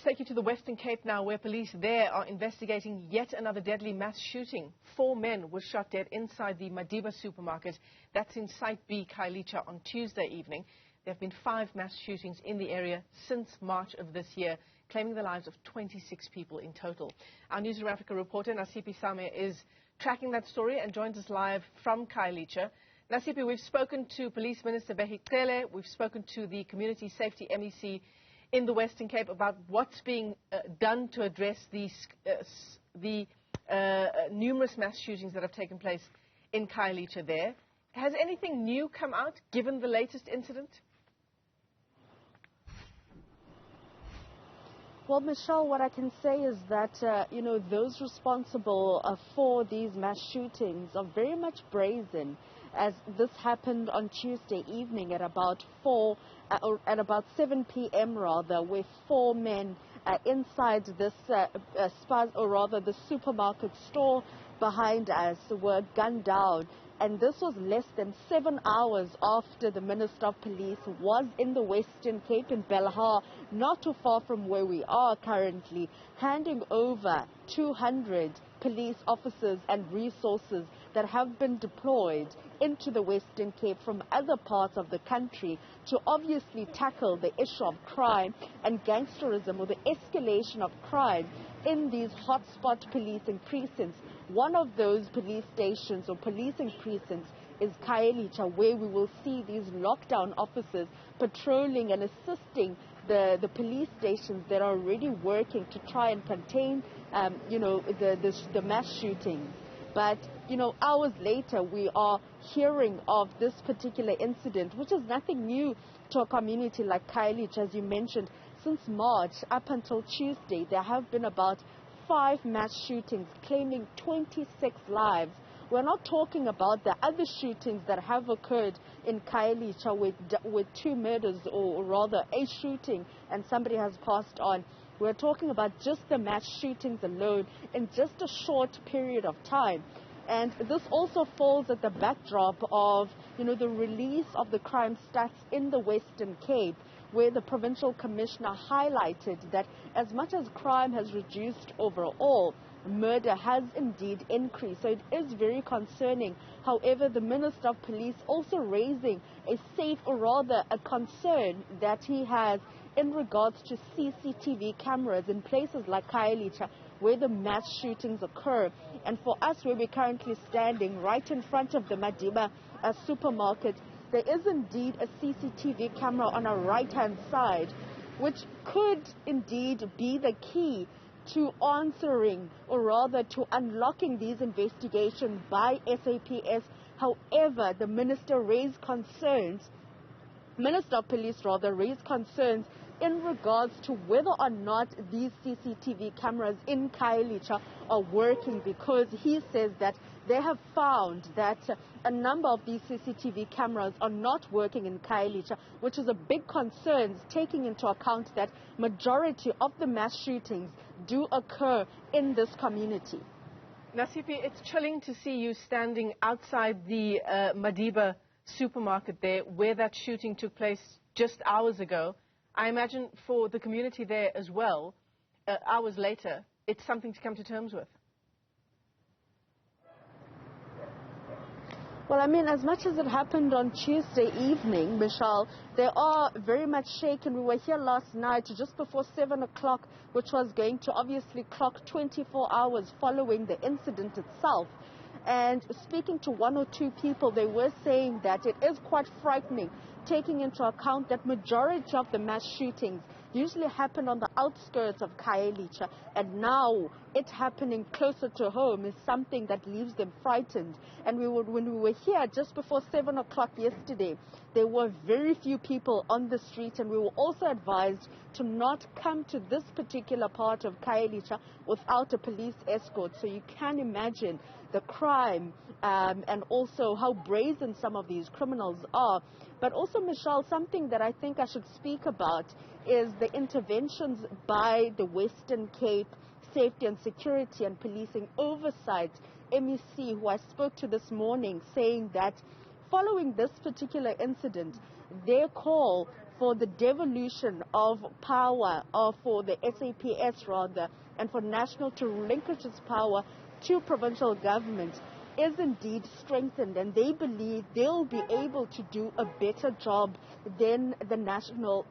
take you to the Western Cape now, where police there are investigating yet another deadly mass shooting. 4 men were shot dead inside the Madiba Supermarket. That's in Site B, Khayelitsha, on Tuesday evening. There have been 5 mass shootings in the area since March of this year, claiming the lives of 26 people in total. Our Newzroom Afrika reporter, Nasiphi Same, is tracking that story and joins us live from Khayelitsha. Nasiphi, we've spoken to Police Minister Khayelitsha, we've spoken to the Community Safety MEC in the Western Cape about what's being done to address the numerous mass shootings that have taken place in Khayelitsha there. Has anything new come out given the latest incident? Well, Michelle, what I can say is that, those responsible for these mass shootings are very much brazen, as this happened on Tuesday evening at about 7 p.m. rather, where 4 men inside this the supermarket store behind us were gunned down. And this was less than 7 hours after the Minister of Police was in the Western Cape in Belhar, not too far from where we are currently, handing over 200 police officers and resources that have been deployed into the Western Cape from other parts of the country to obviously tackle the issue of crime and gangsterism, or the escalation of crime in these hotspot policing precincts. One of those police stations or policing precincts is Khayelitsha, where we will see these lockdown officers patrolling and assisting the police stations that are already working to try and contain the mass shootings. But, hours later, we are hearing of this particular incident, which is nothing new to a community like Khayelitsha. As you mentioned, since March up until Tuesday, there have been about 5 mass shootings claiming 26 lives. We're not talking about the other shootings that have occurred in Khayelitsha with 2 murders, or rather a shooting, and somebody has passed on. We're talking about just the mass shootings alone in just a short period of time. And this also falls at the backdrop of, the release of the crime stats in the Western Cape, where the provincial commissioner highlighted that as much as crime has reduced overall, murder has indeed increased. So it is very concerning. However, the Minister of Police also raising a concern that he has in regards to CCTV cameras in places like Khayelitsha, where the mass shootings occur. And for us, where we're currently standing right in front of the Madiba Supermarket, there is indeed a CCTV camera on our right-hand side, which could indeed be the key to answering, or rather to unlocking these investigations by SAPS. However, the Minister of Police raised concerns in regards to whether or not these CCTV cameras in Khayelitsha are working, because he says that they have found that a number of these CCTV cameras are not working in Khayelitsha, which is a big concern, taking into account that majority of the mass shootings do occur in this community. Nasiphi, it's chilling to see you standing outside the Madiba Supermarket there, where that shooting took place just hours ago. I imagine for the community there as well, hours later, it's something to come to terms with. Well, as much as it happened on Tuesday evening, Michelle, they are very much shaken. We were here last night just before 7 o'clock, which was going to obviously clock 24 hours following the incident itself. And speaking to 1 or 2 people, they were saying that it is quite frightening, taking into account that majority of the mass shootings usually happen on the outskirts of Khayelitsha, and now it happening closer to home is something that leaves them frightened. And when we were here just before 7 o'clock yesterday, there were very few people on the street, and we were also advised to not come to this particular part of Khayelitsha without a police escort. So you can imagine the crime and also how brazen some of these criminals are. But also, Michelle, something that I think I should speak about is the interventions by the Western Cape Safety and Security and Policing Oversight MEC, who I spoke to this morning, saying that following this particular incident, their call for the devolution of power, or for the SAPS rather, and for national to relinquish its power to provincial government is indeed strengthened, and they believe they'll be able to do a better job than the national.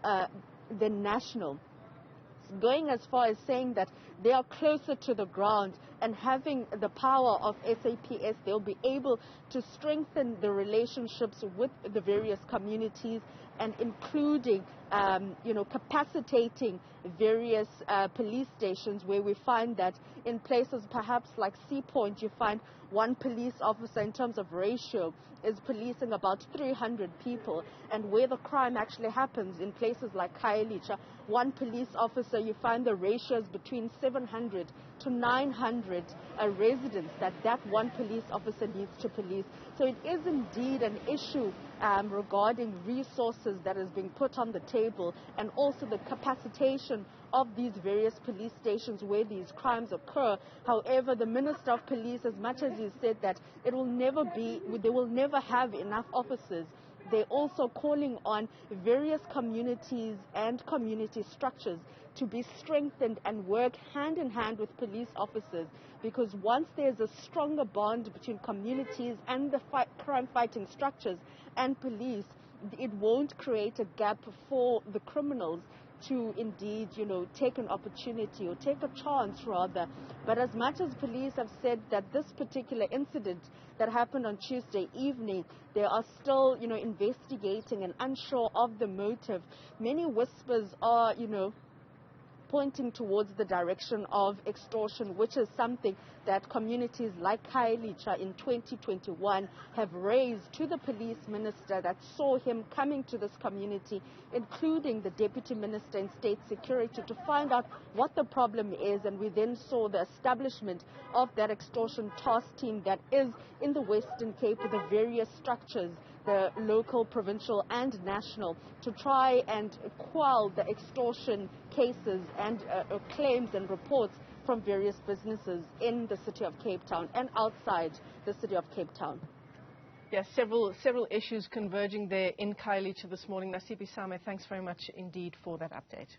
Going as far as saying that they are closer to the ground, and having the power of SAPS, they'll be able to strengthen the relationships with the various communities, and including, capacitating various police stations, where we find that in places perhaps like Sea Point, you find one police officer in terms of ratio is policing about 300 people, and where the crime actually happens in places like Khayelitsha, one police officer, you find the ratios between 700 to 900 residents that one police officer needs to police. So it is indeed an issue regarding resources that is being put on the table, and also the capacitation of these various police stations where these crimes occur. However, the Minister of Police, as much as he said that they will never have enough officers, they're also calling on various communities and community structures to be strengthened and work hand in hand with police officers, because once there's a stronger bond between communities and the crime-fighting structures and police, it won't create a gap for the criminals to indeed, take an opportunity, or take a chance rather. But as much as police have said that this particular incident that happened on Tuesday evening, they are still, investigating and unsure of the motive. Many whispers are, pointing towards the direction of extortion, which is something that communities like Khayelitsha in 2021 have raised to the police minister that saw him coming to this community, including the deputy minister in state security, to find out what the problem is. And we then saw the establishment of that extortion task team that is in the Western Cape with the various structures, the local, provincial and national, to try and quell the extortion cases and claims and reports from various businesses in the city of Cape Town and outside the city of Cape Town. Yes, several issues converging there in Khayelitsha this morning. Nasiphi Same, thanks very much indeed for that update.